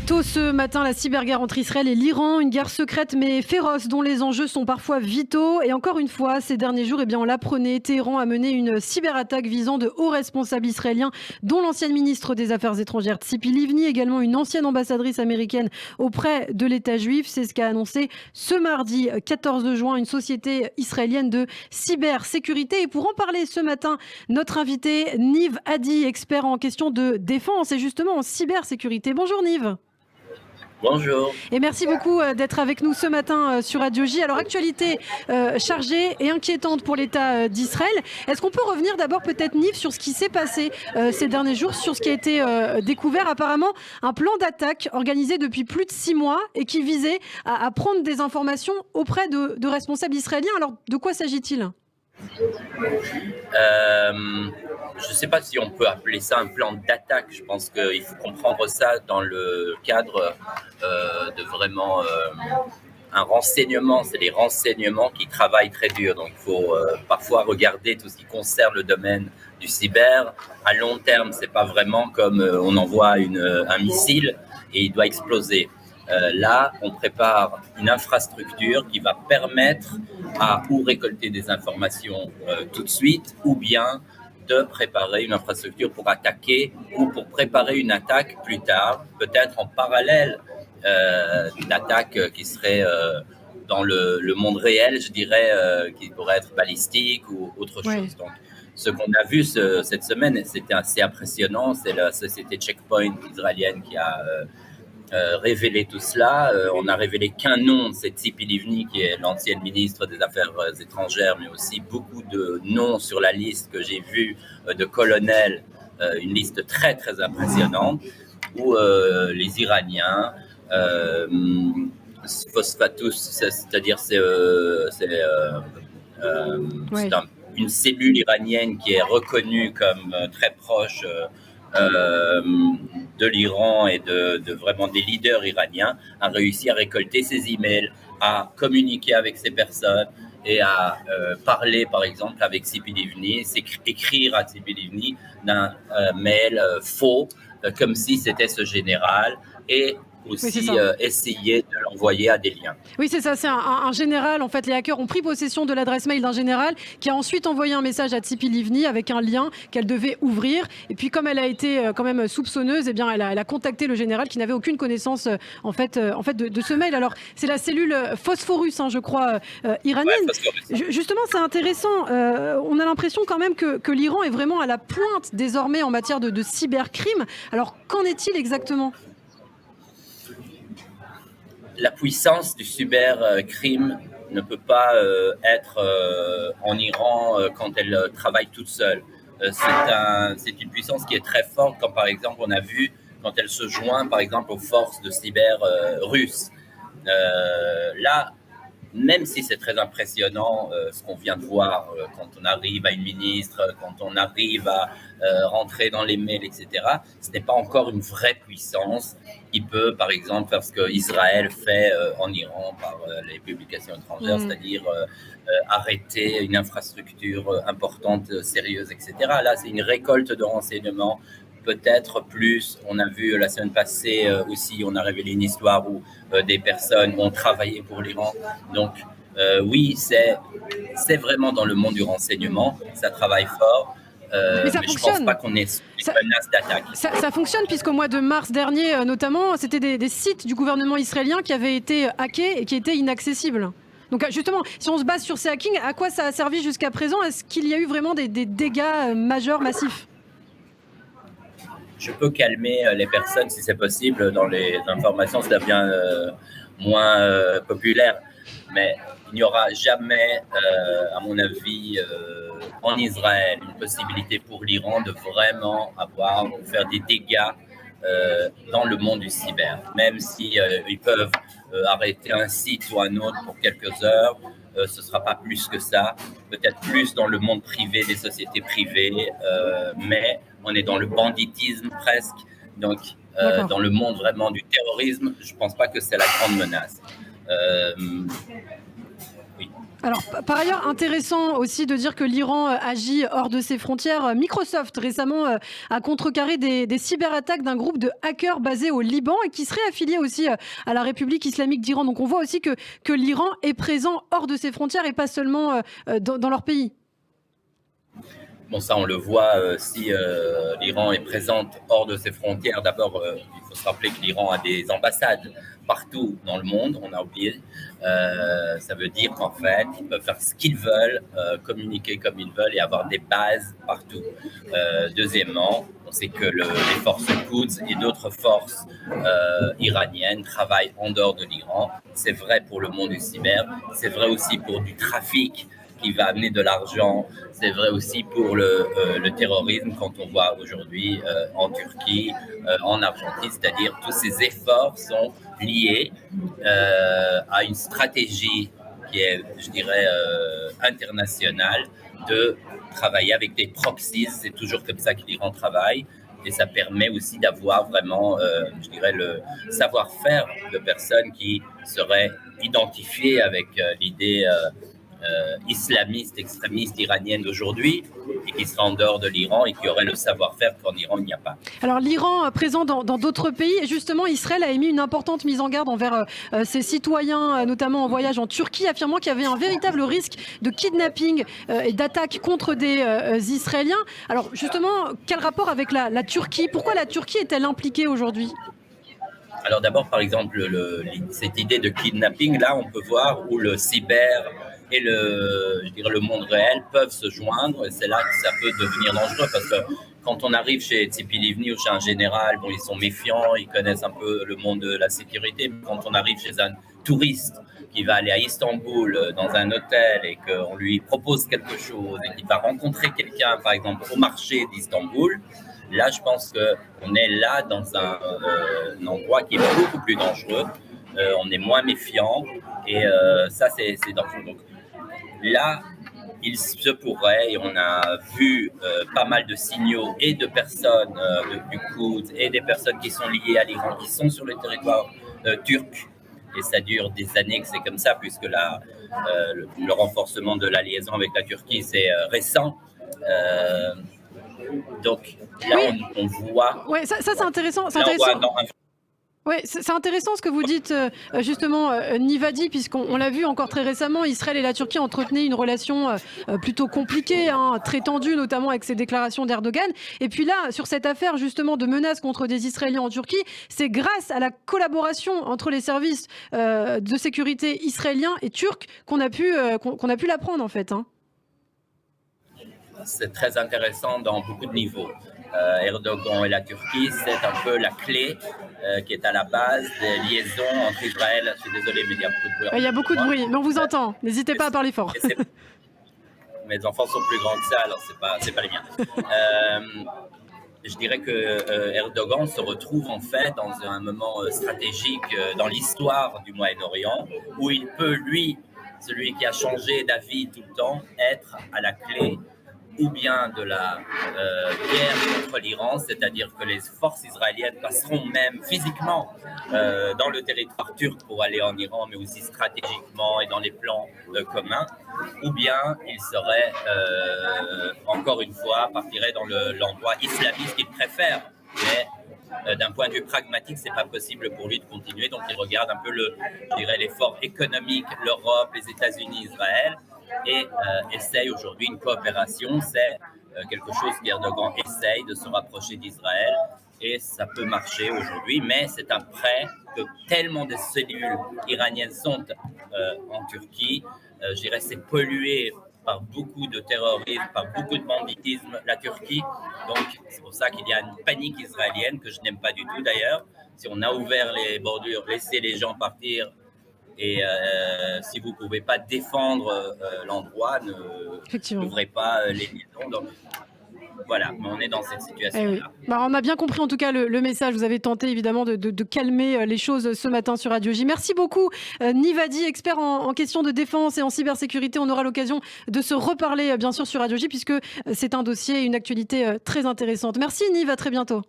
Tôt ce matin, la cyberguerre entre Israël et l'Iran, une guerre secrète mais féroce dont les enjeux sont parfois vitaux. Et encore une fois, ces derniers jours, on l'apprenait, Téhéran a mené une cyberattaque visant de hauts responsables israéliens, dont l'ancienne ministre des Affaires étrangères Tzipi Livni, également une ancienne ambassadrice américaine auprès de l'État juif. C'est ce qu'a annoncé ce mardi 14 juin une société israélienne de cybersécurité. Et pour en parler ce matin, notre invité Niv Hadi, expert en questions de défense et justement en cybersécurité. Bonjour Niv. Bonjour. Et merci beaucoup d'être avec nous ce matin sur Radio J. Alors, actualité chargée et inquiétante pour l'État d'Israël. Est-ce qu'on peut revenir d'abord peut-être, Niv, sur ce qui s'est passé ces derniers jours, sur ce qui a été découvert? Apparemment, un plan d'attaque organisé depuis plus de 6 mois et qui visait à prendre des informations auprès de responsables israéliens. Alors, de quoi s'agit-il ? Je ne sais pas si on peut appeler ça un plan d'attaque. Je pense qu'il faut comprendre ça dans le cadre de vraiment un renseignement. C'est les renseignements qui travaillent très dur. Donc il faut parfois regarder tout ce qui concerne le domaine du cyber. À long terme, c'est pas vraiment comme on envoie un missile et il doit exploser. Là, on prépare une infrastructure qui va permettre ou récolter des informations tout de suite, ou bien de préparer une infrastructure pour attaquer ou pour préparer une attaque plus tard, peut-être en parallèle d'une attaque qui serait dans le monde réel, je dirais, qui pourrait être balistique ou autre chose. Donc, ce qu'on a vu cette semaine, c'était assez impressionnant. C'est la société Checkpoint israélienne qui a révéler tout cela. On a révélé qu'un nom, c'est Tzipi Livni, qui est l'ancienne ministre des Affaires étrangères, mais aussi beaucoup de noms sur la liste que j'ai vue de colonels, une liste très très impressionnante, où les Iraniens, Phosphatus, c'est-à-dire une cellule iranienne qui est reconnue comme très proche de l'Iran et de vraiment des leaders iraniens, a réussi à récolter ces emails, à communiquer avec ces personnes et à parler par exemple avec Tzipi Livni, écrire à Tzipi Livni d'un mail faux, comme si c'était ce général, et aussi essayer de l'envoyer à des liens. Oui, c'est ça, c'est un général. En fait, les hackers ont pris possession de l'adresse mail d'un général qui a ensuite envoyé un message à Tzipi Livni avec un lien qu'elle devait ouvrir. Et puis, comme elle a été quand même soupçonneuse, eh bien, elle a contacté le général qui n'avait aucune connaissance de ce mail. Alors, c'est la cellule Phosphorus, je crois, iranienne. Ouais, justement, c'est intéressant. On a l'impression quand même que l'Iran est vraiment à la pointe désormais en matière de cybercrime. Alors, qu'en est-il exactement ? La puissance du cybercrime ne peut pas être en Iran quand elle travaille toute seule. C'est une puissance qui est très forte, comme par exemple on a vu quand elle se joint par exemple aux forces de cyber russes. Là, même si c'est très impressionnant ce qu'on vient de voir quand on arrive à une ministre, quand on arrive à rentrer dans les mails, etc., ce n'est pas encore une vraie puissance qui peut, par exemple, faire ce qu'Israël fait en Iran par les publications étrangères, c'est-à-dire arrêter une infrastructure importante, sérieuse, etc. Là, c'est une récolte de renseignements. Peut-être plus, on a vu la semaine passée aussi, on a révélé une histoire où des personnes ont travaillé pour l'Iran. Donc oui, c'est vraiment dans le monde du renseignement, ça travaille fort. Mais je ne pense pas qu'on ait une menace d'attaque. Ça fonctionne puisqu'au mois de mars dernier, notamment, c'était des sites du gouvernement israélien qui avaient été hackés et qui étaient inaccessibles. Donc justement, si on se base sur ces hackings, à quoi ça a servi jusqu'à présent? Est-ce qu'il y a eu vraiment des dégâts majeurs, massifs? Je peux calmer les personnes si c'est possible dans les informations, ça devient moins populaire. Mais il n'y aura jamais, à mon avis, en Israël, une possibilité pour l'Iran de vraiment faire des dégâts dans le monde du cyber. Même si ils peuvent arrêter un site ou un autre pour quelques heures, ce ne sera pas plus que ça. Peut-être plus dans le monde privé, des sociétés privées, mais on est dans le banditisme presque. Donc, dans le monde vraiment du terrorisme, je ne pense pas que c'est la grande menace. Oui. Alors, par ailleurs, intéressant aussi de dire que l'Iran agit hors de ses frontières. Microsoft récemment a contrecarré des cyberattaques d'un groupe de hackers basé au Liban et qui serait affilié aussi à la République islamique d'Iran. Donc on voit aussi que l'Iran est présent hors de ses frontières et pas seulement dans leur pays. Bon, ça, on le voit si l'Iran est présente hors de ses frontières. D'abord, il faut se rappeler que l'Iran a des ambassades partout dans le monde, on a oublié. Ça veut dire qu'en fait, ils peuvent faire ce qu'ils veulent, communiquer comme ils veulent et avoir des bases partout. Deuxièmement, on sait que les forces Quds et d'autres forces iraniennes travaillent en dehors de l'Iran. C'est vrai pour le monde du cyber, c'est vrai aussi pour du trafic qui va amener de l'argent. C'est vrai aussi pour le terrorisme, quand on voit aujourd'hui en Turquie, en Argentine, c'est-à-dire tous ces efforts sont liés à une stratégie qui est, je dirais, internationale de travailler avec des proxies. C'est toujours comme ça que l'Iran travaille. Et ça permet aussi d'avoir vraiment, je dirais, le savoir-faire de personnes qui seraient identifiées avec l'idée islamiste, extrémiste iranienne d'aujourd'hui et qui sera en dehors de l'Iran et qui aurait le savoir-faire qu'en Iran il n'y a pas. Alors l'Iran présent dans d'autres pays et justement Israël a émis une importante mise en garde envers ses citoyens, notamment en voyage en Turquie, affirmant qu'il y avait un véritable risque de kidnapping et d'attaque contre des Israéliens. Alors justement, quel rapport avec la Turquie? Pourquoi la Turquie est-elle impliquée aujourd'hui? Alors d'abord, par exemple, cette idée de kidnapping, là on peut voir où le cyber et le monde réel peuvent se joindre, et c'est là que ça peut devenir dangereux, parce que quand on arrive chez Tzipi Livni ou chez un général, bon, ils sont méfiants, ils connaissent un peu le monde de la sécurité, mais quand on arrive chez un touriste qui va aller à Istanbul dans un hôtel et qu'on lui propose quelque chose et qu'il va rencontrer quelqu'un, par exemple, au marché d'Istanbul, là, je pense qu'on est là dans un endroit qui est beaucoup plus dangereux, on est moins méfiant, et ça, c'est dangereux. Donc, là, il se pourrait, et on a vu pas mal de signaux et de personnes du Quds et des personnes qui sont liées à l'Iran, qui sont sur le territoire turc, et ça dure des années que c'est comme ça, puisque le renforcement de la liaison avec la Turquie, c'est récent. Donc là, oui. on voit... Oui, ça c'est intéressant. C'est intéressant. Oui, c'est intéressant ce que vous dites justement, Nivadi, puisqu'on l'a vu encore très récemment, Israël et la Turquie entretenaient une relation plutôt compliquée, très tendue, notamment avec ces déclarations d'Erdogan. Et puis là, sur cette affaire justement de menaces contre des Israéliens en Turquie, c'est grâce à la collaboration entre les services de sécurité israéliens et turcs qu'on a pu l'apprendre en fait. C'est très intéressant dans beaucoup de niveaux. Erdogan et la Turquie, c'est un peu la clé qui est à la base des liaisons entre Israël. Je suis désolé, mais il y a beaucoup de bruit. Il y a beaucoup de bruit, mais on vous entend. N'hésitez pas à parler fort. Mes enfants sont plus grands que ça, alors c'est pas les miens. Je dirais que Erdogan se retrouve en fait dans un moment stratégique dans l'histoire du Moyen-Orient où il peut, lui, celui qui a changé d'avis tout le temps, être à la clé ou bien de la guerre contre l'Iran, c'est-à-dire que les forces israéliennes passeront même physiquement dans le territoire turc pour aller en Iran, mais aussi stratégiquement et dans les plans communs, ou bien il serait, encore une fois, partirait dans l'endroit islamiste qu'il préfère. Mais d'un point de vue pragmatique, c'est pas possible pour lui de continuer, donc il regarde un peu l'effort économique, l'Europe, les États-Unis, Israël, et essaye aujourd'hui une coopération. C'est quelque chose qu'Erdogan essaye de se rapprocher d'Israël, et ça peut marcher aujourd'hui, mais c'est un prêt que tellement de cellules iraniennes sont en Turquie, je dirais c'est pollué par beaucoup de terrorisme, par beaucoup de banditisme, la Turquie. Donc, c'est pour ça qu'il y a une panique israélienne que je n'aime pas du tout d'ailleurs. Si on a ouvert les bordures, laissez les gens partir, et si vous ne pouvez pas défendre l'endroit, n'ouvrez pas les liaisons. Donc, voilà, mais on est dans cette situation-là. Oui. On a bien compris en tout cas le message. Vous avez tenté évidemment de calmer les choses ce matin sur Radio J. Merci beaucoup Nivadi, expert en questions de défense et en cybersécurité. On aura l'occasion de se reparler bien sûr sur Radio J puisque c'est un dossier et une actualité très intéressante. Merci Niv, à très bientôt.